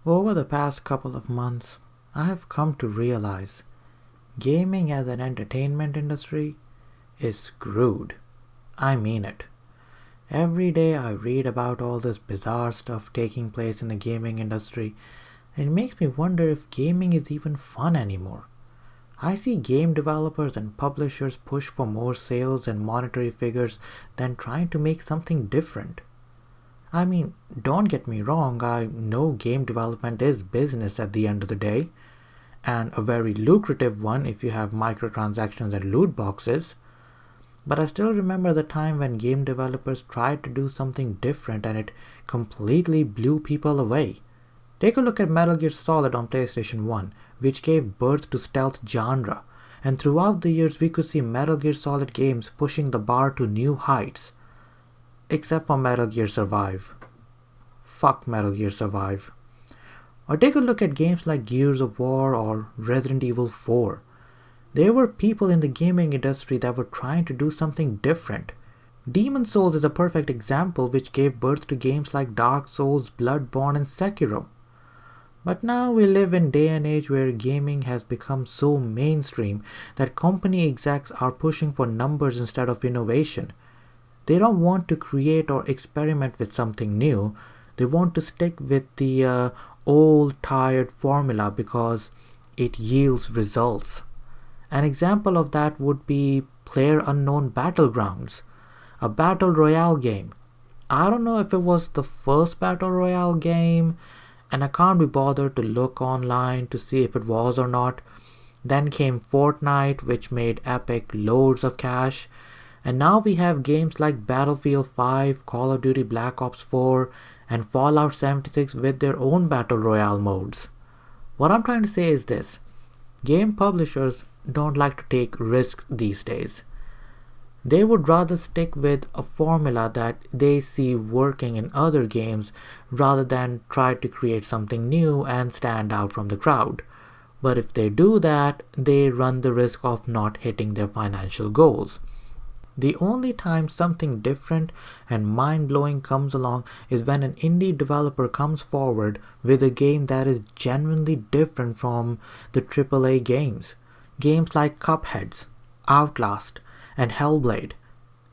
Over the past couple of months, I have come to realize gaming as an entertainment industry is screwed. I mean it. Every day I read about all this bizarre stuff taking place in the gaming industry, and it makes me wonder if gaming is even fun anymore. I see game developers and publishers push for more sales and monetary figures than trying to make something different. I mean, don't get me wrong, I know game development is business at the end of the day, and a very lucrative one if you have microtransactions and loot boxes. But I still remember the time when game developers tried to do something different and it completely blew people away. Take a look at Metal Gear Solid on PlayStation 1, which gave birth to stealth genre, and throughout the years we could see Metal Gear Solid games pushing the bar to new heights. Except for Metal Gear Survive. Fuck Metal Gear Survive. Or take a look at games like Gears of War or Resident Evil 4. There were people in the gaming industry that were trying to do something different. Demon's Souls is a perfect example which gave birth to games like Dark Souls, Bloodborne and Sekiro. But now we live in a day and age where gaming has become so mainstream that company execs are pushing for numbers instead of innovation. They don't want to create or experiment with something new. They want to stick with the old tired formula because it yields results. An example of that would be PlayerUnknown Battlegrounds, a battle royale game. I don't know if it was the first battle royale game, and I can't be bothered to look online to see if it was or not. Then came FORTNITE, which made Epic loads of cash. And now we have games like Battlefield 5, Call of Duty Black Ops 4, and Fallout 76 with their own battle royale modes. What I'm trying to say is this. Game publishers don't like to take risks these days. They would rather stick with a formula that they see working in other games rather than try to create something new and stand out from the crowd. But if they do that, they run the risk of not hitting their financial goals. The only time something different and mind-blowing comes along is when an indie developer comes forward with a game that is genuinely different from the AAA games. Games like Cuphead, Outlast, and Hellblade.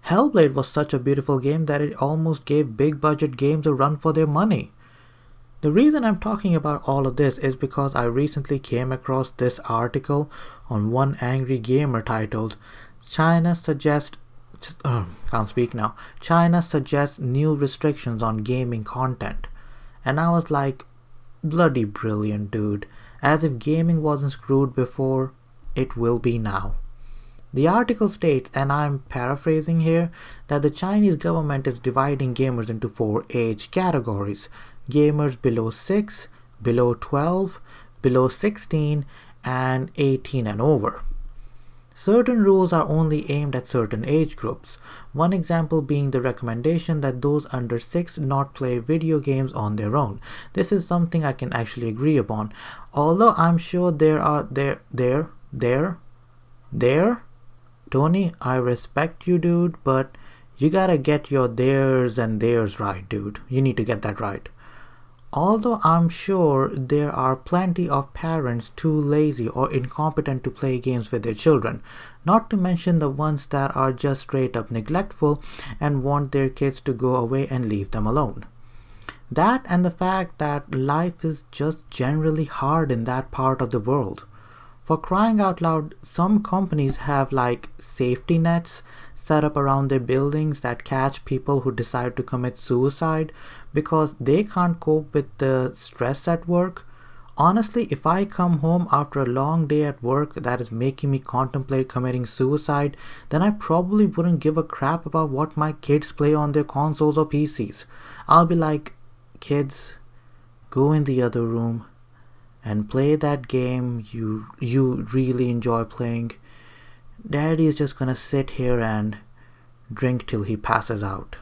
Hellblade was such a beautiful game that it almost gave big-budget games a run for their money. The reason I'm talking about all of this is because I recently came across this article on One Angry Gamer titled China suggests new restrictions on gaming content. And I was like, bloody brilliant, dude. As if gaming wasn't screwed before, it will be now. The article states, and I'm paraphrasing here, that the Chinese government is dividing gamers into 4 age categories. Gamers below 6, below 12, below 16, and 18 and over. Certain rules are only aimed at certain age groups, one example being the recommendation that those under 6 not play video games on their own. This is something I can actually agree upon, although I'm sure Tony, I respect you, dude, but you gotta get your theirs and theirs right, dude. You need to get that right. Although I'm sure there are plenty of parents too lazy or incompetent to play games with their children, not to mention the ones that are just straight up neglectful and want their kids to go away and leave them alone. That and the fact that life is just generally hard in that part of the world. For crying out loud, some companies have like safety nets set up around their buildings that catch people who decide to commit suicide because they can't cope with the stress at work. Honestly, if I come home after a long day at work that is making me contemplate committing suicide, then I probably wouldn't give a crap about what my kids play on their consoles or PCs. I'll be like, kids, go in the other room and play that game you really enjoy playing. Daddy is just gonna sit here and drink till he passes out.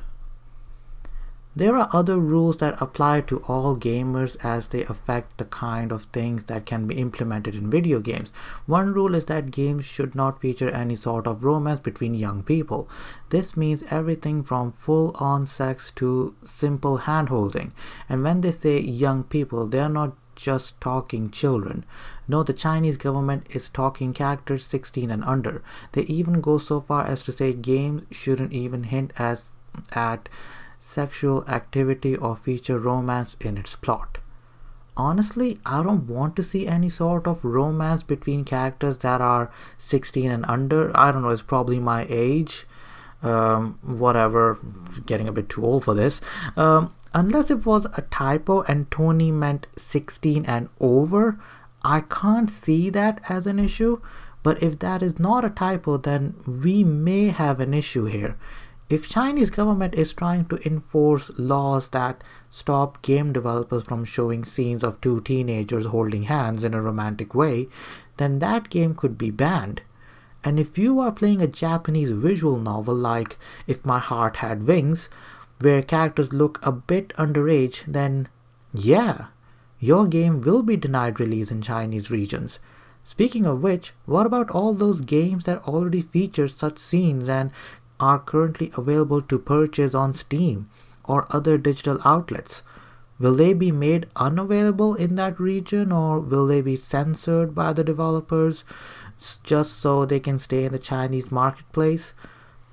There are other rules that apply to all gamers as they affect the kind of things that can be implemented in video games. One rule is that games should not feature any sort of romance between young people. This means everything from full-on sex to simple hand-holding. And when they say young people, they are not just talking children. No, the Chinese government is talking characters 16 and under. They even go so far as to say games shouldn't even hint at sexual activity or feature romance in its plot. Honestly, I don't want to see any sort of romance between characters that are 16 and under. I don't know, it's probably my age. Whatever, getting a bit too old for this. Unless it was a typo and Tony meant 16 and over, I can't see that as an issue. But if that is not a typo, then we may have an issue here. If Chinese government is trying to enforce laws that stop game developers from showing scenes of two teenagers holding hands in a romantic way, then that game could be banned. And if you are playing a Japanese visual novel like If My Heart Had Wings, where characters look a bit underage, then yeah, your game will be denied release in Chinese regions. Speaking of which, what about all those games that already feature such scenes and are currently available to purchase on Steam or other digital outlets? Will they be made unavailable in that region, or will they be censored by the developers just so they can stay in the Chinese marketplace?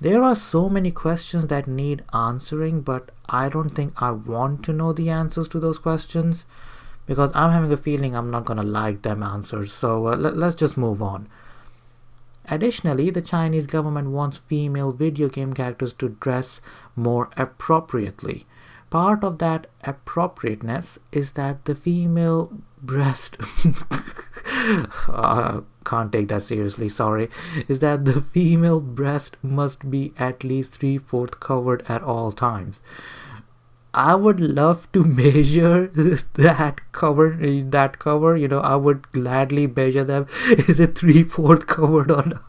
There are so many questions that need answering, but I don't think I want to know the answers to those questions because I'm having a feeling I'm not gonna like them answers. So let's just move on. Additionally, the Chinese government wants female video game characters to dress more appropriately. Part of that appropriateness is that the female breast can't take that seriously, sorry, is that the female breast must be at least 3/4 covered at all times. I would love to measure that cover, I would gladly measure them. Is it 3/4 covered or not?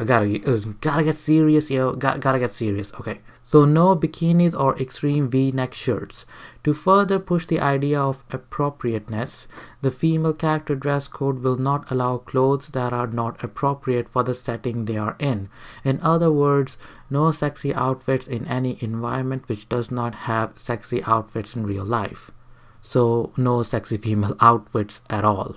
Gotta get serious, gotta get serious. Okay, so no bikinis or extreme V-neck shirts. To further push the idea of appropriateness, the female character dress code will not allow clothes that are not appropriate for the setting they are in. In other words, no sexy outfits in any environment which does not have sexy outfits in real life. So no sexy female outfits at all.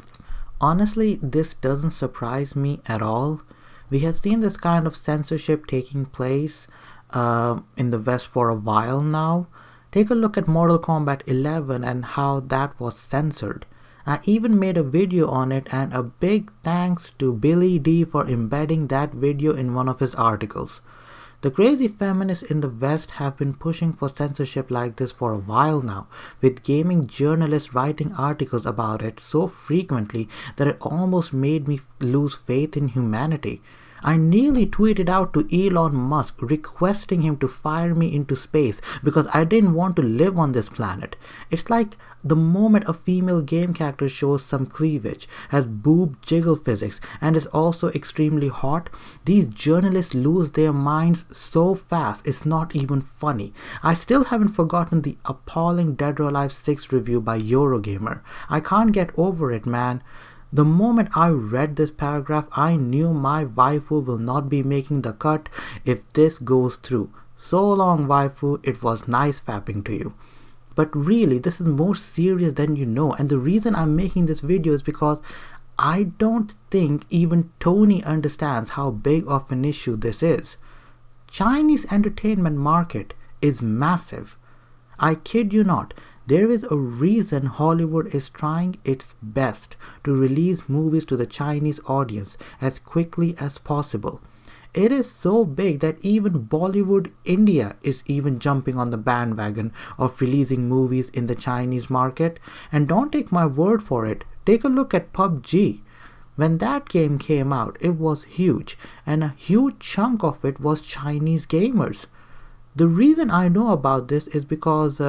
Honestly, this doesn't surprise me at all. We have seen this kind of censorship taking place in the West for a while now. Take a look at Mortal Kombat 11 and how that was censored. I even made a video on it, and a big thanks to Billy D for embedding that video in one of his articles. The crazy feminists in the West have been pushing for censorship like this for a while now, with gaming journalists writing articles about it so frequently that it almost made me lose faith in humanity. I nearly tweeted out to Elon Musk requesting him to fire me into space because I didn't want to live on this planet. It's like the moment a female game character shows some cleavage, has boob jiggle physics, and is also extremely hot, these journalists lose their minds so fast it's not even funny. I still haven't forgotten the appalling Dead or Alive 6 review by Eurogamer. I can't get over it, man. The moment I read this paragraph, I knew my waifu will not be making the cut if this goes through. So long, waifu, it was nice fapping to you. But really, this is more serious than you know, and the reason I'm making this video is because I don't think even Tony understands how big of an issue this is. Chinese entertainment market is massive. I kid you not. There is a reason Hollywood is trying its best to release movies to the Chinese audience as quickly as possible. It is so big that even Bollywood India is even jumping on the bandwagon of releasing movies in the Chinese market. And don't take my word for it, take a look at PUBG. When that game came out, it was huge, and a huge chunk of it was Chinese gamers. The reason I know about this is because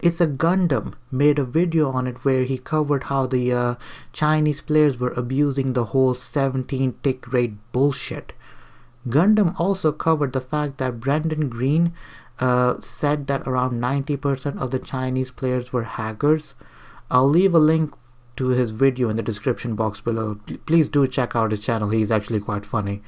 ITSAGUNDAM made a video on it where he covered how the Chinese players were abusing the whole 17 tick rate bullshit. Gundam also covered the fact that Brendan Green said that around 90% of the Chinese players were hackers. I'll leave a link to his video in the description box below. Please do check out his channel. He's actually quite funny.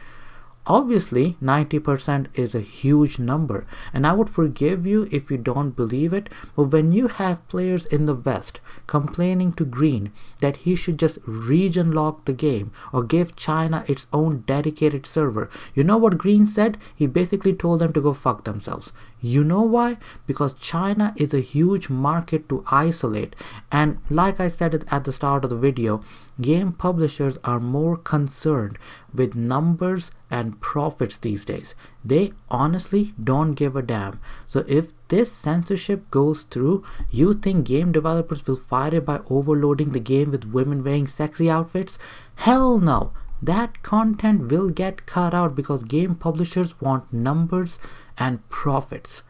Obviously, 90% is a huge number, and I would forgive you if you don't believe it, but when you have players in the West complaining to Green that he should just region lock the game or give China its own dedicated server, you know what Green said? He basically told them to go fuck themselves. You know why? Because China is a huge market to isolate, and like I said at the start of the video, game publishers are more concerned with numbers and profits these days. They honestly don't give a damn. So if this censorship goes through, you think game developers will fight it by overloading the game with women wearing sexy outfits? Hell no! That content will get cut out because game publishers want numbers and profits.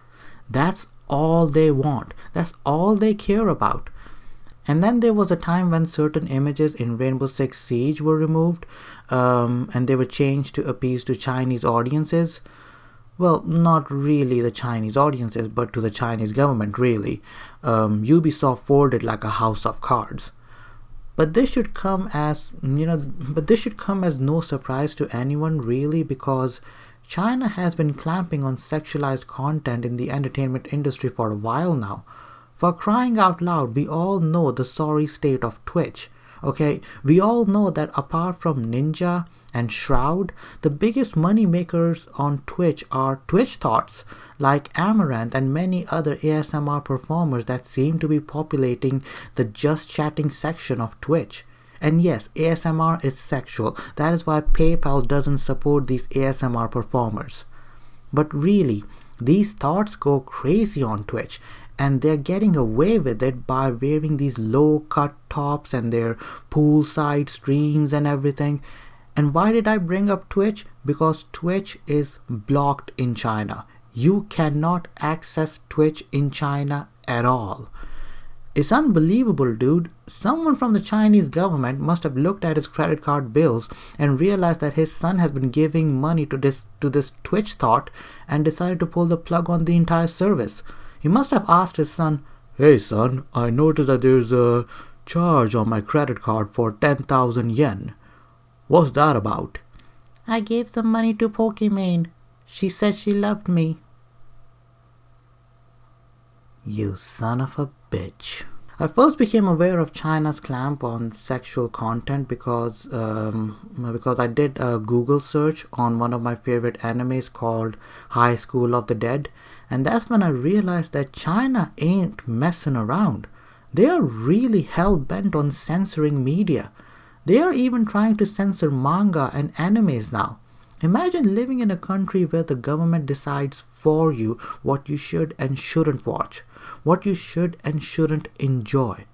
That's all they want. That's all they care about. And then there was a time when certain images in Rainbow Six Siege were removed, and they were changed to appease to Chinese audiences. Well, not really the Chinese audiences, but to the Chinese government, really. Ubisoft folded like a house of cards. But this should come as, no surprise to anyone, really, because China has been clamping on sexualized content in the entertainment industry for a while now. For crying out loud, we all know the sorry state of Twitch. Okay, we all know that apart from Ninja and Shroud, the biggest money makers on Twitch are Twitch thoughts like Amaranth and many other ASMR performers that seem to be populating the just chatting section of Twitch. And yes, ASMR is sexual. That is why PayPal doesn't support these ASMR performers. But really, these thoughts go crazy on Twitch, and they're getting away with it by wearing these low-cut tops and their poolside streams and everything. And why did I bring up Twitch? Because Twitch is blocked in China. You cannot access Twitch in China at all. It's unbelievable, dude. Someone from the Chinese government must have looked at his credit card bills and realized that his son has been giving money to this Twitch thought and decided to pull the plug on the entire service. He must have asked his son, "Hey son, I noticed that there's a charge on my credit card for 10,000 yen. What's that about?" "I gave some money to Pokimane. She said she loved me." You son of a bitch. I first became aware of China's clamp on sexual content because I did a Google search on one of my favorite animes called High School of the Dead, and that's when I realized that China ain't messing around. They are really hell-bent on censoring media. They are even trying to censor manga and animes now. Imagine living in a country where the government decides for you what you should and shouldn't watch, what you should and shouldn't enjoy.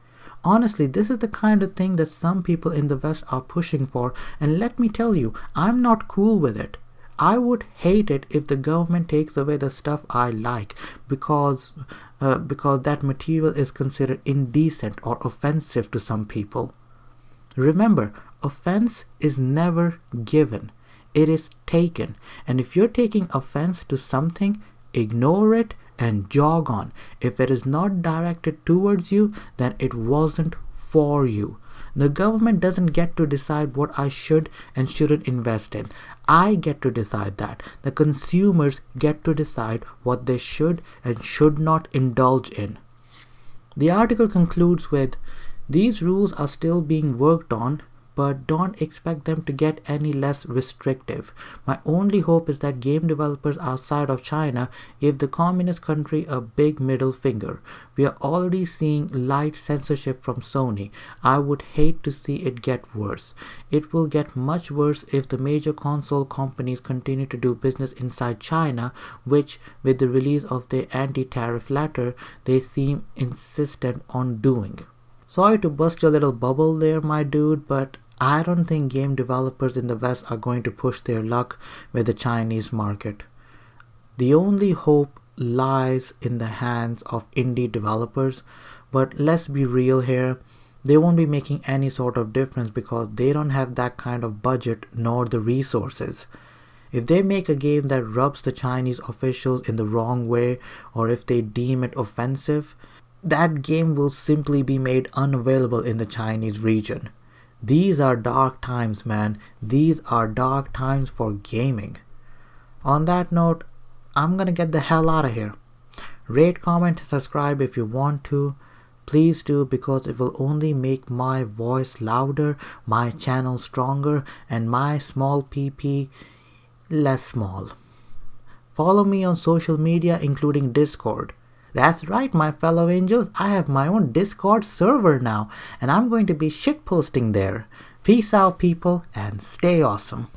Honestly, this is the kind of thing that some people in the West are pushing for, and let me tell you, I'm not cool with it. I would hate it if the government takes away the stuff I like because that material is considered indecent or offensive to some people. Remember, offense is never given. It is taken, and if you're taking offense to something, ignore it and jog on. If it is not directed towards you, then it wasn't for you. The government doesn't get to decide what I should and shouldn't invest in. I get to decide that. The consumers get to decide what they should and should not indulge in. The article concludes with, "These rules are still being worked on, but don't expect them to get any less restrictive. My only hope is that game developers outside of China give the communist country a big middle finger. We are already seeing light censorship from Sony. I would hate to see it get worse. It will get much worse if the major console companies continue to do business inside China, which, with the release of their anti-tariff letter, they seem insistent on doing." Sorry to bust your little bubble there, my dude, but I don't think game developers in the West are going to push their luck with the Chinese market. The only hope lies in the hands of indie developers, but let's be real here, they won't be making any sort of difference because they don't have that kind of budget nor the resources. If they make a game that rubs the Chinese officials in the wrong way, or if they deem it offensive, that game will simply be made unavailable in the Chinese region. These are dark times, man. These are dark times for gaming. On that note, I'm gonna get the hell out of here. Rate, comment, and subscribe if you want to. Please do, because it will only make my voice louder, my channel stronger, and my small PP less small. Follow me on social media, including Discord. That's right, my fellow angels, I have my own Discord server now, and I'm going to be shitposting there. Peace out, people, and stay awesome.